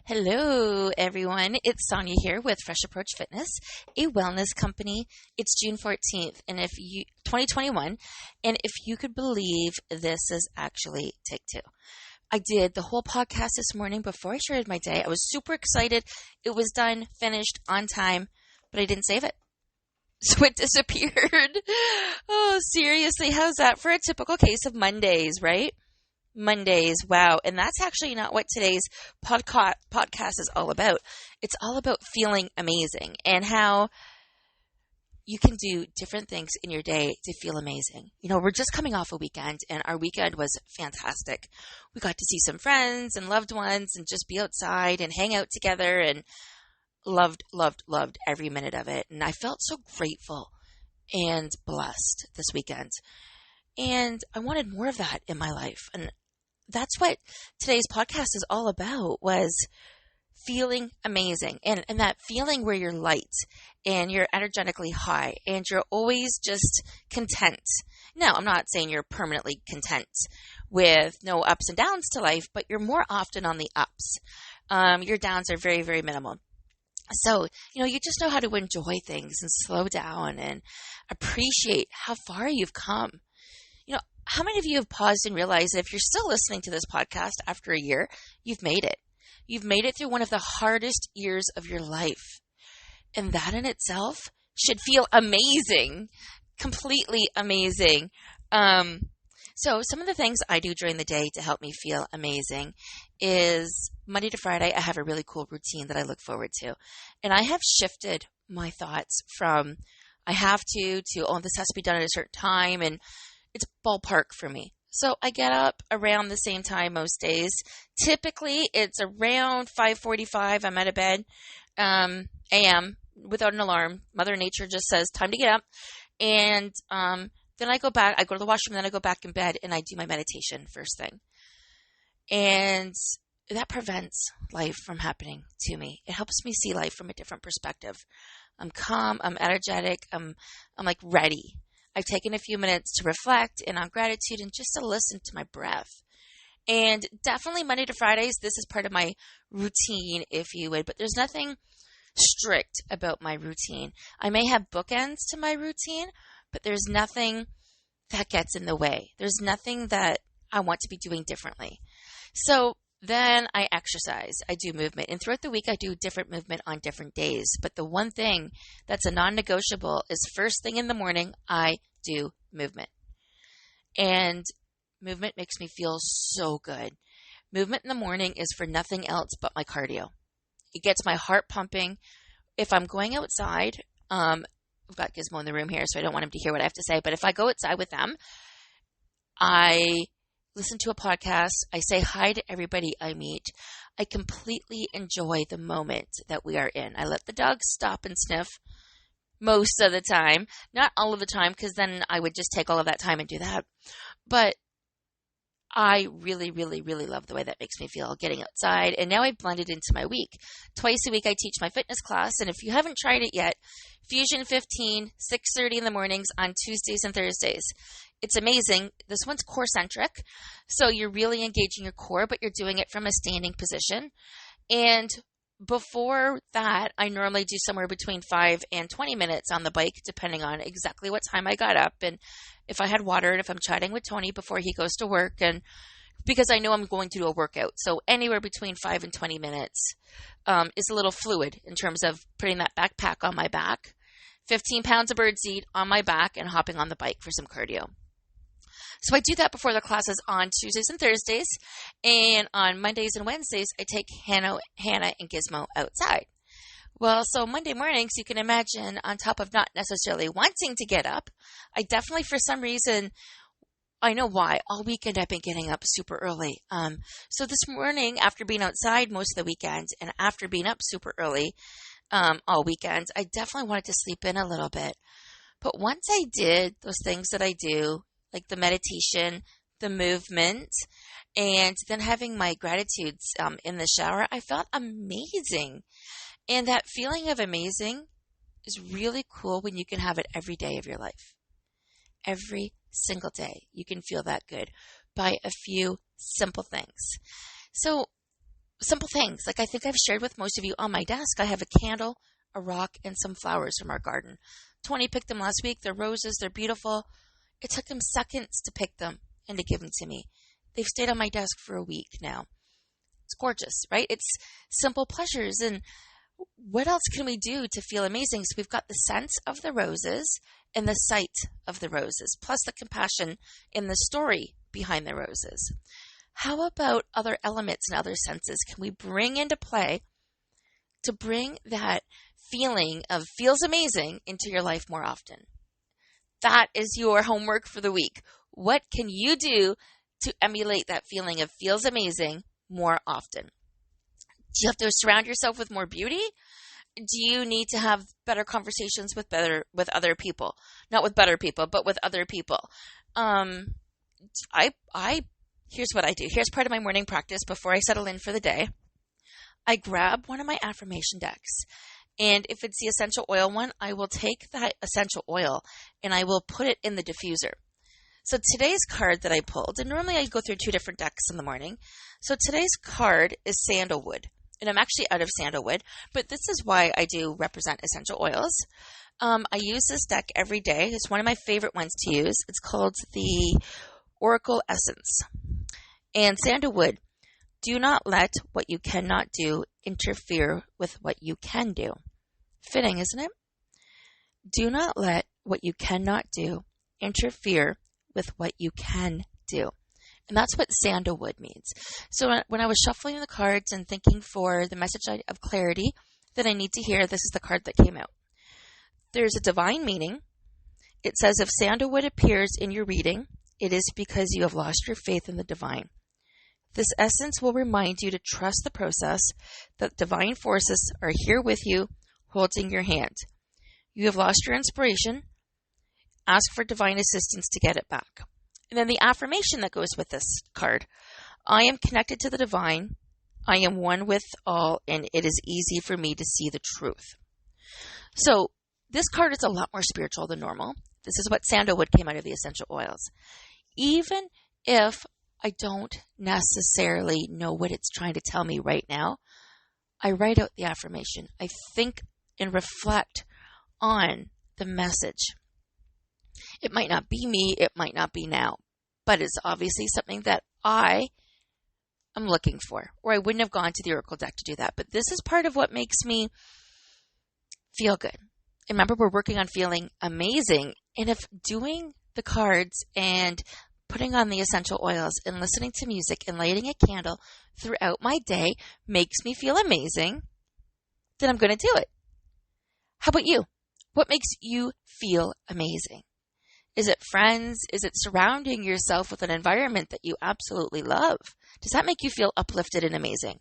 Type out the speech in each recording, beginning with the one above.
Hello, everyone. It's Sonia here with Fresh Approach Fitness, a wellness company. It's June 14th, 2021, and if you could believe this is actually take two. I did the whole podcast this morning before I started my day. I was super excited. It was done, finished, on time, but I didn't save it. So it disappeared. Oh, seriously, how's that for a typical case of Mondays, right? Mondays, wow. And that's actually not what today's podcast is all about. It's all about feeling amazing and how you can do different things in your day to feel amazing. You know, we're just coming off a weekend and our weekend was fantastic. We got to see some friends and loved ones and just be outside and hang out together and loved every minute of it. And I felt so grateful and blessed this weekend. And I wanted more of that in my life. And that's what today's podcast is all about, was feeling amazing and that feeling where you're light and you're energetically high and you're always just content. Now, I'm not saying you're permanently content with no ups and downs to life, but you're more often on the ups. Your downs are very, very minimal. So, you just know how to enjoy things and slow down and appreciate how far you've come. How many of you have paused and realized that if you're still listening to this podcast after a year, you've made it? You've made it through one of the hardest years of your life. And that in itself should feel amazing, completely amazing. So some of the things I do during the day to help me feel amazing is Monday to Friday, I have a really cool routine that I look forward to. And I have shifted my thoughts from I have to, oh, this has to be done at a certain time, and it's ballpark for me. So I get up around the same time most days. Typically, it's around 5:45. I'm out of bed, a.m. without an alarm. Mother Nature just says, time to get up. And then I go back. I go to the washroom, then I go back in bed, and I do my meditation first thing. And that prevents life from happening to me. It helps me see life from a different perspective. I'm calm. I'm energetic. I'm like ready. I've taken a few minutes to reflect and on gratitude and just to listen to my breath. And definitely Monday to Fridays, this is part of my routine, if you would, but there's nothing strict about my routine. I may have bookends to my routine, but there's nothing that gets in the way. There's nothing that I want to be doing differently. So then I exercise, I do movement, and throughout the week I do different movement on different days. But the one thing that's a non-negotiable is first thing in the morning, I do movement. And movement makes me feel so good. Movement in the morning is for nothing else but my cardio. It gets my heart pumping. If I'm going outside, I've got Gizmo in the room here, so I don't want him to hear what I have to say, but if I go outside with them, I listen to a podcast. I say hi to everybody I meet. I completely enjoy the moment that we are in. I let the dogs stop and sniff most of the time. Not all of the time, because then I would just take all of that time and do that. But I really, really, really love the way that makes me feel getting outside. And now I've blended into my week. Twice a week I teach my fitness class. And if you haven't tried it yet, Fusion 15, 6:30 in the mornings on Tuesdays and Thursdays. It's amazing. This one's core-centric. So you're really engaging your core, but you're doing it from a standing position. And before that, I normally do somewhere between 5 and 20 minutes on the bike, depending on exactly what time I got up and if I had water and if I'm chatting with Tony before he goes to work, and because I know I'm going to do a workout. So anywhere between 5 and 20 minutes is a little fluid in terms of putting that backpack on my back, 15 pounds of birdseed on my back, and hopping on the bike for some cardio. So I do that before the classes on Tuesdays and Thursdays, and on Mondays and Wednesdays, I take Hannah and Gizmo outside. Well, so Monday mornings, you can imagine, on top of not necessarily wanting to get up, I definitely, for some reason, I know why, all weekend I've been getting up super early. So this morning, after being outside most of the weekend, and after being up super early all weekend, I definitely wanted to sleep in a little bit. But once I did those things that I do, like the meditation, the movement, and then having my gratitudes in the shower, I felt amazing. And that feeling of amazing is really cool when you can have it every day of your life. Every single day, you can feel that good by a few simple things. So simple things. Like I think I've shared with most of you, on my desk, I have a candle, a rock, and some flowers from our garden. Tony picked them last week. They're roses. They're beautiful. It took him seconds to pick them and to give them to me. They've stayed on my desk for a week now. It's gorgeous, right? It's simple pleasures. And what else can we do to feel amazing? So we've got the scent of the roses and the sight of the roses, plus the compassion in the story behind the roses. How about other elements and other senses can we bring into play to bring that feeling of feels amazing into your life more often? That is your homework for the week. What can you do to emulate that feeling of feels amazing more often? Do you have to surround yourself with more beauty? Do you need to have better conversations with other people? Not with better people, but with other people. Here's what I do. Here's part of my morning practice before I settle in for the day. I grab one of my affirmation decks. And if it's the essential oil one, I will take that essential oil and I will put it in the diffuser. So today's card that I pulled, and normally I go through 2 different decks in the morning. So today's card is sandalwood. And I'm actually out of sandalwood, but this is why I do represent essential oils. I use this deck every day. It's one of my favorite ones to use. It's called the Oracle Essence. And sandalwood, do not let what you cannot do interfere with what you can do. Fitting, isn't it? Do not let what you cannot do interfere with what you can do. And that's what sandalwood means. So when I was shuffling the cards and thinking for the message of clarity that I need to hear, this is the card that came out. There's a divine meaning. It says, if sandalwood appears in your reading, it is because you have lost your faith in the divine. This essence will remind you to trust the process, that divine forces are here with you, holding your hand. You have lost your inspiration. Ask for divine assistance to get it back. And then the affirmation that goes with this card. I am connected to the divine. I am one with all, and it is easy for me to see the truth. So this card is a lot more spiritual than normal. This is what sandalwood came out of the essential oils. Even if I don't necessarily know what it's trying to tell me right now, I write out the affirmation. I think and reflect on the message. It might not be me, it might not be now, but it's obviously something that I am looking for, or I wouldn't have gone to the Oracle deck to do that. But this is part of what makes me feel good. And remember, we're working on feeling amazing. And if doing the cards and putting on the essential oils and listening to music and lighting a candle throughout my day makes me feel amazing, then I'm going to do it. How about you? What makes you feel amazing? Is it friends? Is it surrounding yourself with an environment that you absolutely love? Does that make you feel uplifted and amazing?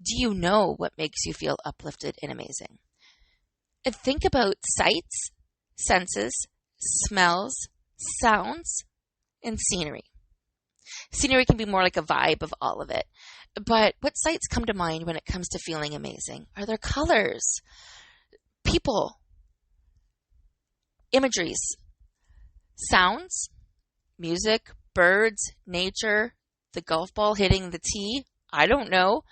Do you know what makes you feel uplifted and amazing? And think about sights, senses, smells, sounds, and scenery. Scenery can be more like a vibe of all of it. But what sights come to mind when it comes to feeling amazing? Are there colors, people, imageries, sounds, music, birds, nature, the golf ball hitting the tee? I don't know.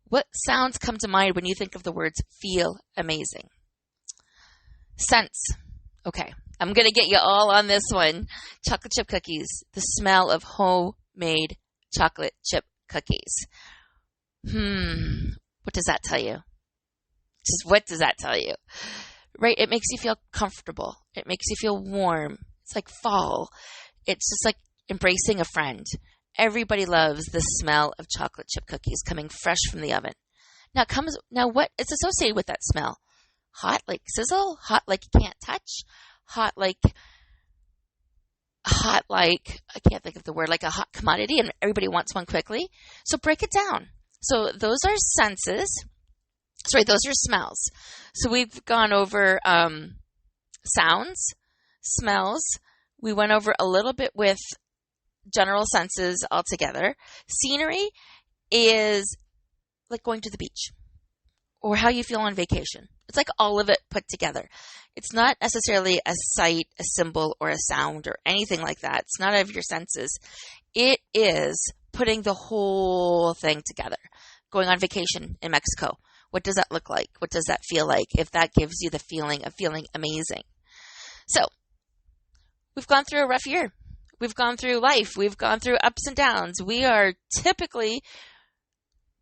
What sounds come to mind when you think of the words feel amazing? Scents. Okay, I'm going to get you all on this one. Chocolate chip cookies. The smell of homemade chocolate chip cookies. What does that tell you? Just what does that tell you? Right? It makes you feel comfortable. It makes you feel warm. It's like fall. It's just like embracing a friend. Everybody loves the smell of chocolate chip cookies coming fresh from the oven. Now what is associated with that smell? Hot like sizzle? Hot like you can't touch? Hot like, I can't think of the word, like a hot commodity and everybody wants one quickly. So break it down. So those are senses. Those are smells. So we've gone over sounds, smells. We went over a little bit with general senses altogether. Scenery is like going to the beach or how you feel on vacation. It's like all of it put together. It's not necessarily a sight, a symbol, or a sound or anything like that. It's not of your senses. It is putting the whole thing together. going on vacation in Mexico. What does that look like? What does that feel like if that gives you the feeling of feeling amazing? So we've gone through a rough year. We've gone through life. We've gone through ups and downs. We are typically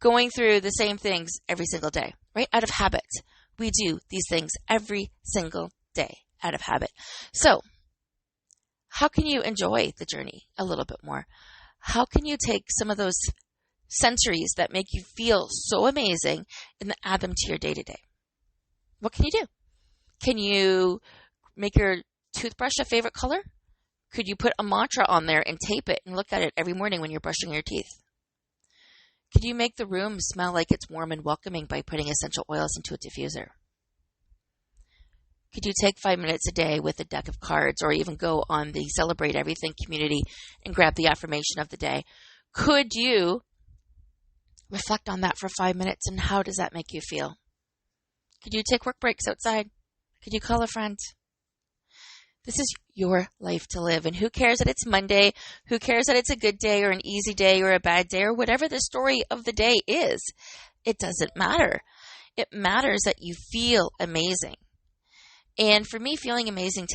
going through the same things every single day, right? Out of habit. We do these things every single day out of habit. So how can you enjoy the journey a little bit more? How can you take some of those sensories that make you feel so amazing and add them to your day-to-day? What can you do? Can you make your toothbrush a favorite color? Could you put a mantra on there and tape it and look at it every morning when you're brushing your teeth? Could you make the room smell like it's warm and welcoming by putting essential oils into a diffuser? Could you take 5 minutes a day with a deck of cards, or even go on the Celebrate Everything community and grab the affirmation of the day? Could you reflect on that for 5 minutes, and how does that make you feel? Could you take work breaks outside? Could you call a friend? This is your life to live, and who cares that it's Monday? Who cares that it's a good day or an easy day or a bad day or whatever the story of the day is? It doesn't matter. It matters that you feel amazing. And for me, feeling amazing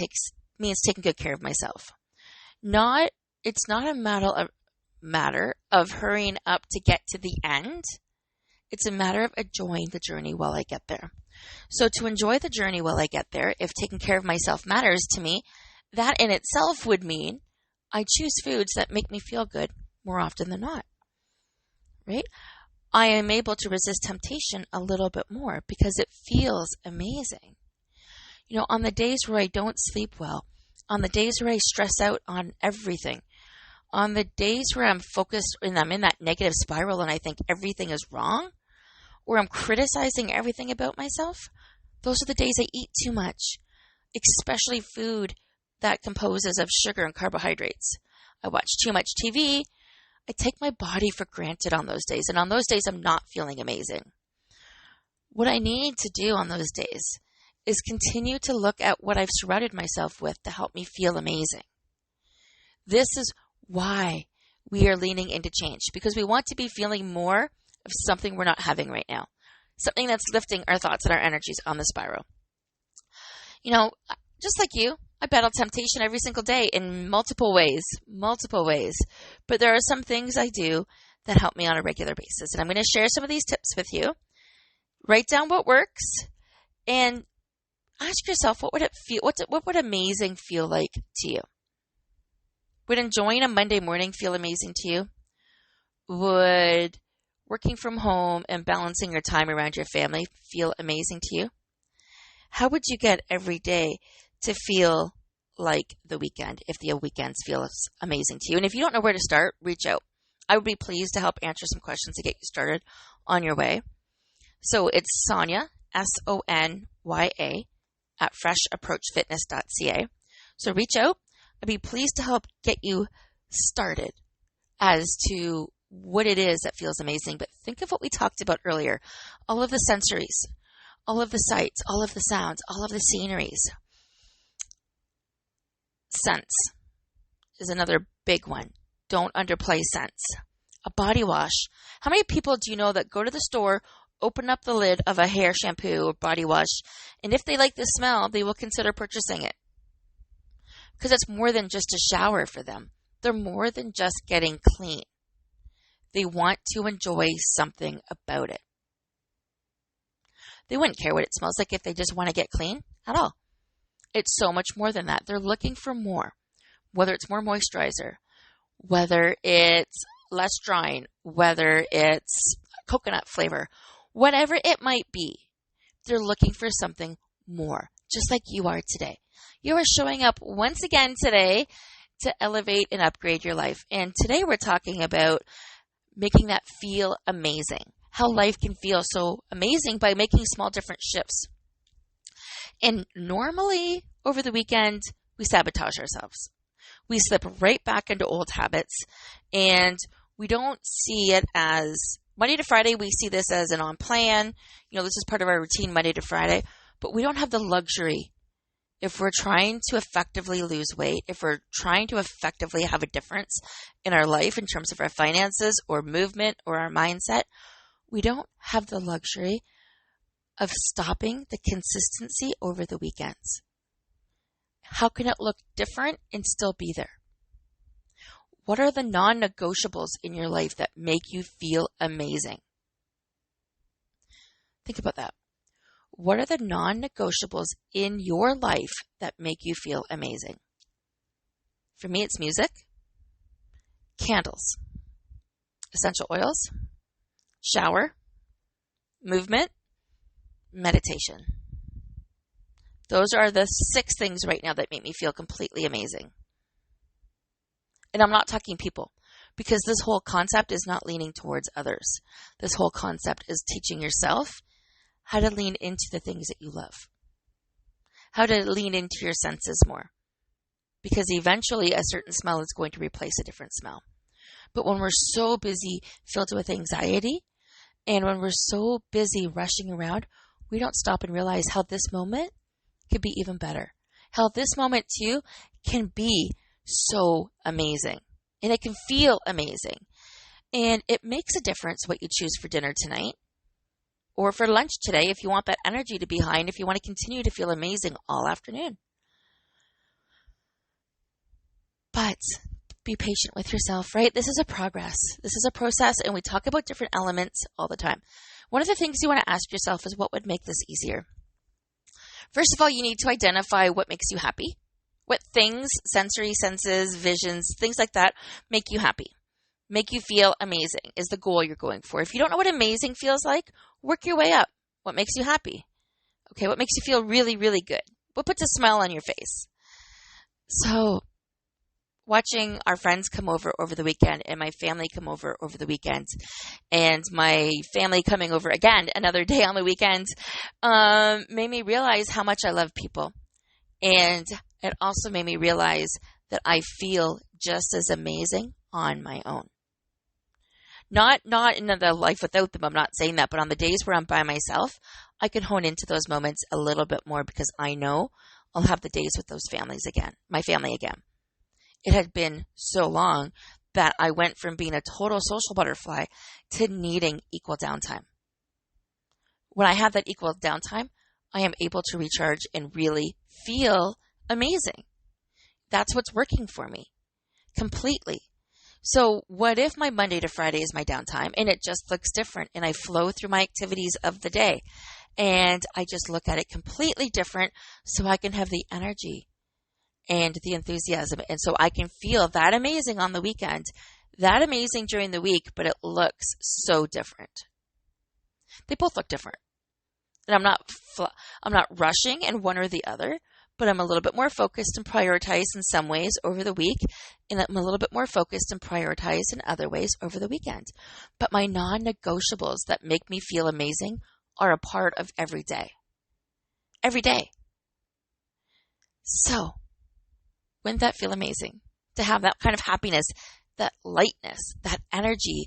means taking good care of myself. It's not a matter of hurrying up to get to the end. It's a matter of enjoying the journey while I get there. So to enjoy the journey while I get there, if taking care of myself matters to me, that in itself would mean I choose foods that make me feel good more often than not, right? I am able to resist temptation a little bit more because it feels amazing. You know, on the days where I don't sleep well, on the days where I stress out on everything, on the days where I'm focused and I'm in that negative spiral and I think everything is wrong, or I'm criticizing everything about myself, those are the days I eat too much, especially food that composes of sugar and carbohydrates. I watch too much TV. I take my body for granted on those days, and on those days I'm not feeling amazing. What I need to do on those days is continue to look at what I've surrounded myself with to help me feel amazing. This is why we are leaning into change, because we want to be feeling more of something we're not having right now, something that's lifting our thoughts and our energies on the spiral. You know, just like you, I battle temptation every single day in multiple ways, but there are some things I do that help me on a regular basis, and I'm going to share some of these tips with you. Write down what works and ask yourself, what would it feel? What would amazing feel like to you? Would enjoying a Monday morning feel amazing to you? Would working from home and balancing your time around your family feel amazing to you? How would you get every day to feel like the weekend if the weekends feel amazing to you? And if you don't know where to start, reach out. I would be pleased to help answer some questions to get you started on your way. So it's Sonya, SONYA, at freshapproachfitness.ca. So reach out. I'd be pleased to help get you started as to what it is that feels amazing. But think of what we talked about earlier. All of the sensories, all of the sights, all of the sounds, all of the sceneries. Scents is another big one. Don't underplay scents. A body wash. How many people do you know that go to the store, open up the lid of a hair shampoo or body wash, and if they like the smell, they will consider purchasing it? Because it's more than just a shower for them. They're more than just getting clean. They want to enjoy something about it. They wouldn't care what it smells like if they just want to get clean at all. It's so much more than that. They're looking for more, whether it's more moisturizer, whether it's less drying, whether it's coconut flavor, whatever it might be. They're looking for something more, just like you are today. You are showing up once again today to elevate and upgrade your life. And today we're talking about making that feel amazing, how life can feel so amazing by making small different shifts. And normally over the weekend, we sabotage ourselves. We slip right back into old habits, and we don't see it as Monday to Friday. We see this as an on plan. You know, this is part of our routine Monday to Friday, but we don't have the luxury. If we're trying to effectively lose weight, if we're trying to effectively have a difference in our life in terms of our finances or movement or our mindset, We don't have the luxury of stopping the consistency over the weekends. How can it look different and still be there? What are the non-negotiables in your life that make you feel amazing? Think about that. What are the non-negotiables in your life that make you feel amazing? For me, it's music, candles, essential oils, shower, movement, meditation. Those are the 6 things right now that make me feel completely amazing. And I'm not talking people, because this whole concept is not leaning towards others. This whole concept is teaching yourself how to lean into the things that you love, how to lean into your senses more, because eventually a certain smell is going to replace a different smell. But when we're so busy filled with anxiety, and when we're so busy rushing around, we don't stop and realize how this moment could be even better. How this moment too can be so amazing. And it can feel amazing. And it makes a difference what you choose for dinner tonight or for lunch today if you want that energy to be high and if you want to continue to feel amazing all afternoon. But be patient with yourself, right? This is a progress. This is a process, and we talk about different elements all the time. One of the things you want to ask yourself is, what would make this easier? First of all, you need to identify what makes you happy. What things, sensory senses, visions, things like that, make you happy, make you feel amazing is the goal you're going for. If you don't know what amazing feels like, work your way up. What makes you happy? Okay, what makes you feel really, really good? What puts a smile on your face? So, watching our friends come over the weekend and my family come over the weekend and my family coming over again another day on the weekend made me realize how much I love people. And it also made me realize that I feel just as amazing on my own. Not in the life without them, I'm not saying that, but on the days where I'm by myself, I can hone into those moments a little bit more because I know I'll have the days with those families again, my family again. It had been so long that I went from being a total social butterfly to needing equal downtime. When I have that equal downtime, I am able to recharge and really feel amazing. That's what's working for me completely. So what if my Monday to Friday is my downtime and it just looks different and I flow through my activities of the day and I just look at it completely different so I can have the energy and the enthusiasm and so I can feel that amazing on the weekend, that amazing during the week, but it looks so different. They both look different. And I'm not rushing in one or the other, but I'm a little bit more focused and prioritized in some ways over the week, and I'm a little bit more focused and prioritized in other ways over the weekend. But my non-negotiables that make me feel amazing are a part of every day. Every day. So, wouldn't that feel amazing? To have that kind of happiness, that lightness, that energy,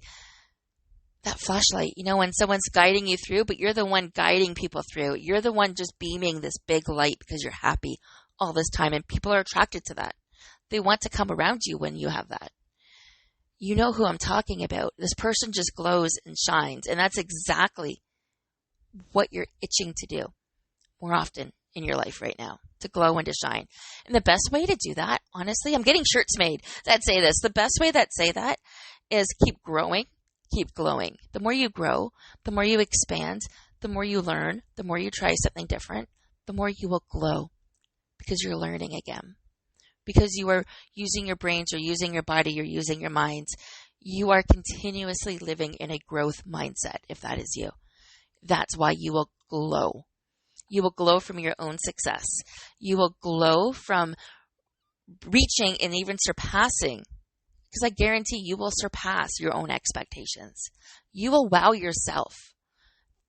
that flashlight, when someone's guiding you through, but you're the one guiding people through. You're the one just beaming this big light because you're happy all this time, and people are attracted to that. They want to come around you when you have that. You know who I'm talking about. This person just glows and shines, and that's exactly what you're itching to do more often in your life right now, to glow and to shine. And the best way to do that, honestly, I'm getting shirts made that say this. The best way that say that is keep growing. Keep glowing. The more you grow, the more you expand, the more you learn, the more you try something different, the more you will glow because you're learning again. Because you are using your brains, you're using your body, you're using your minds. You are continuously living in a growth mindset, if that is you. That's why you will glow. You will glow from your own success. You will glow from reaching and even surpassing. Because I guarantee you will surpass your own expectations. You will wow yourself.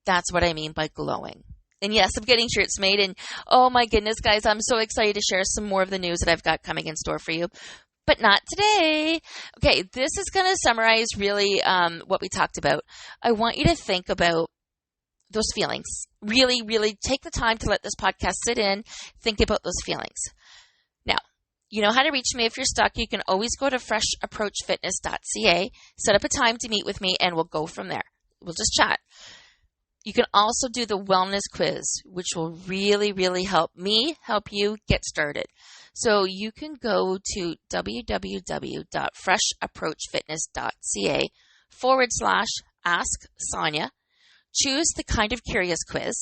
That's what I mean by glowing. And yes, I'm getting shirts made. And oh my goodness, guys, I'm so excited to share some more of the news that I've got coming in store for you. But not today. Okay, this is going to summarize really what we talked about. I want you to think about those feelings. Really, really take the time to let this podcast sit in. Think about those feelings. Now, you know how to reach me if you're stuck. You can always go to freshapproachfitness.ca, set up a time to meet with me, and we'll go from there. we'll just chat. You can also do the wellness quiz, which will really, really help me help you get started. So you can go to www.freshapproachfitness.ca/Ask Sonia, choose the Kind of Curious quiz,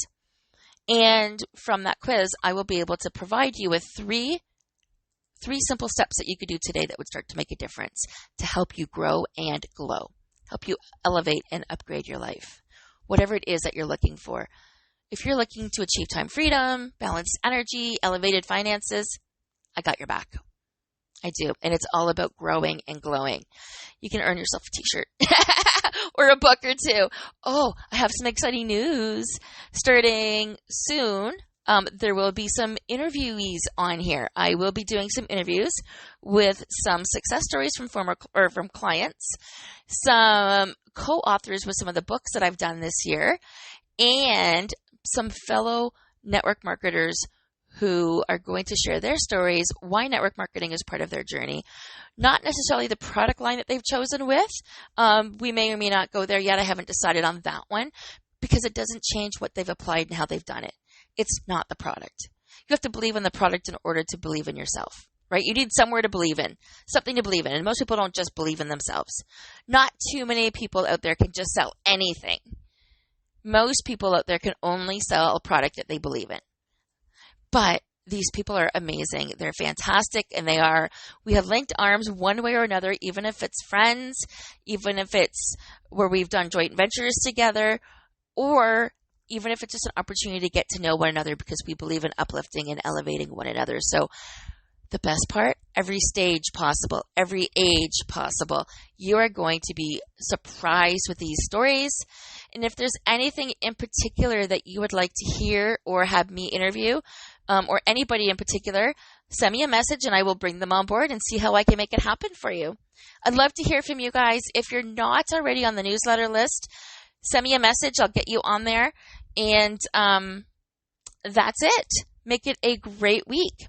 and from that quiz, I will be able to provide you with three simple steps that you could do today that would start to make a difference to help you grow and glow, help you elevate and upgrade your life, whatever it is that you're looking for. If you're looking to achieve time freedom, balanced energy, elevated finances, I got your back. I do. And it's all about growing and glowing. You can earn yourself a t-shirt or a book or two. Oh, I have some exciting news. Starting soon, there will be some interviewees on here. I will be doing some interviews with some success stories from from clients, some co-authors with some of the books that I've done this year, and some fellow network marketers who are going to share their stories, why network marketing is part of their journey. Not necessarily the product line that they've chosen with. We may or may not go there yet. I haven't decided on that one because it doesn't change what they've applied and how they've done it. It's not the product. You have to believe in the product in order to believe in yourself, right? You need somewhere to believe in, something to believe in. And most people don't just believe in themselves. Not too many people out there can just sell anything. Most people out there can only sell a product that they believe in. But these people are amazing. They're fantastic. And we have linked arms one way or another, even if it's friends, even if it's where we've done joint ventures together, or even if it's just an opportunity to get to know one another because we believe in uplifting and elevating one another. So the best part, every stage possible, every age possible, you are going to be surprised with these stories. And if there's anything in particular that you would like to hear or have me interview, or anybody in particular, send me a message and I will bring them on board and see how I can make it happen for you. I'd love to hear from you guys. If you're not already on the newsletter list, send me a message. I'll get you on there. And that's it. Make it a great week.